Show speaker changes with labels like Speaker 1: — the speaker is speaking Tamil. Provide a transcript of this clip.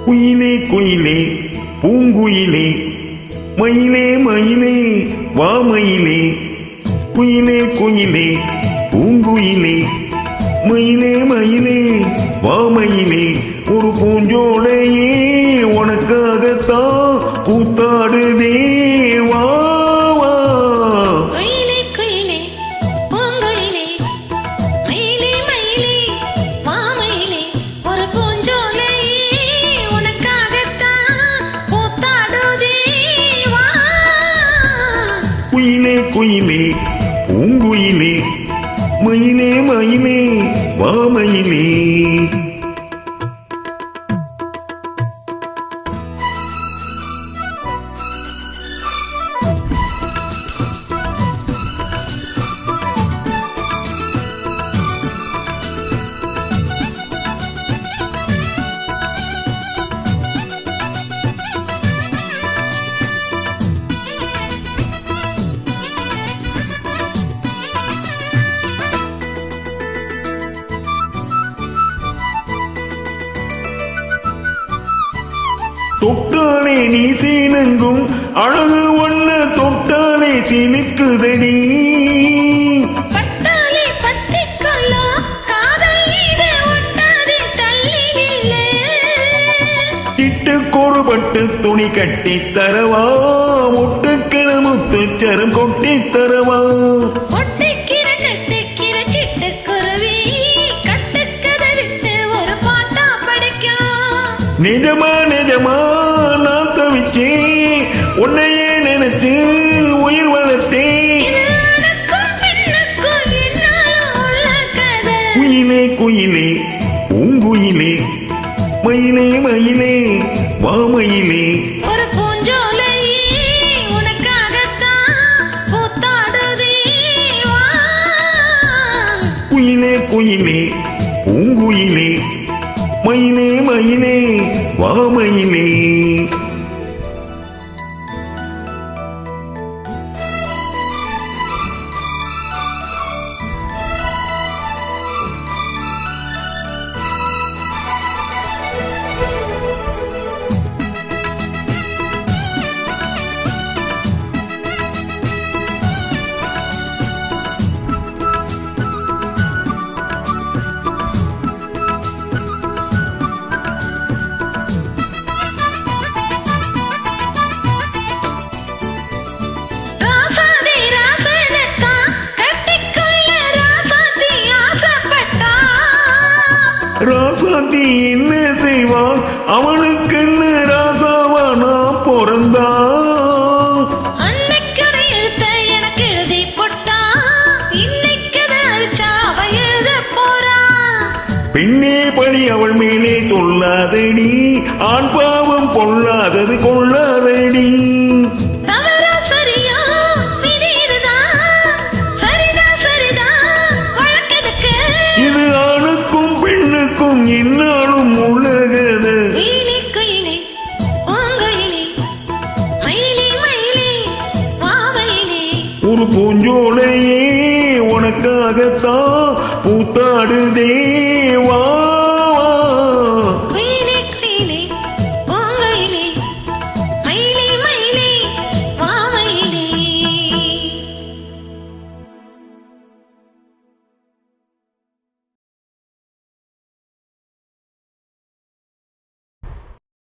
Speaker 1: குயிலே குயிலே பூங்குயிலே மயிலே மயிலே வா மயிலே குயிலே குயிலே பூங்குயிலே மயிலே மயிலே வா மயிலே ஒரு பூஞ்சோலையே உனக்காகத்தான் கூத்தாடுதே வா வா. குயிலே குயிலே பூங்குயிலே மயிலே மயிலே வா மயிலே. தொட்டாலே நீ சீனங்கும் அழகு ஒண்ணு தொட்டாலே சீனுக்குதடி. சிட்டுக்கொரு பட்டு துணி கட்டி தரவா முட்டுக்கிற முத்துச்சரம் கொட்டி தரவா. நிஜமா நிஜமா நான் தவிச்சேன் உன்னையே நினைச்சு உயிர் வளர்த்தேன். குயிலே குயிலே பூங்குயிலே மயிலே மயிலே வா மயிலே.
Speaker 2: ஒரு பூஞ்சோலையே உனக்காகத்தான் கூத்தாடுதே வா.
Speaker 1: குயிலே குயிலே பூங்குயிலே மயிலே மயிலே வா மயிலே. ராசாத்தி என்ன செய்வான் அவனுக்கு ராசாவா நான் பிறந்தா.
Speaker 2: எனக்கு எழுதி போட்டா இன்னைக்கு அவ எழுத போறா.
Speaker 1: பெண்ணே பழி அவள் மேலே சொல்லாதடி ஆண் பாவம் பொல்லாதது கொள்ளாதடி. இது ஆணுக்கும் பெண்ணுக்கும் என்னாலும் உள்ளது. ஒரு பூஞ்சோலையே உனக்காகத்தான் பூத்தாடுதே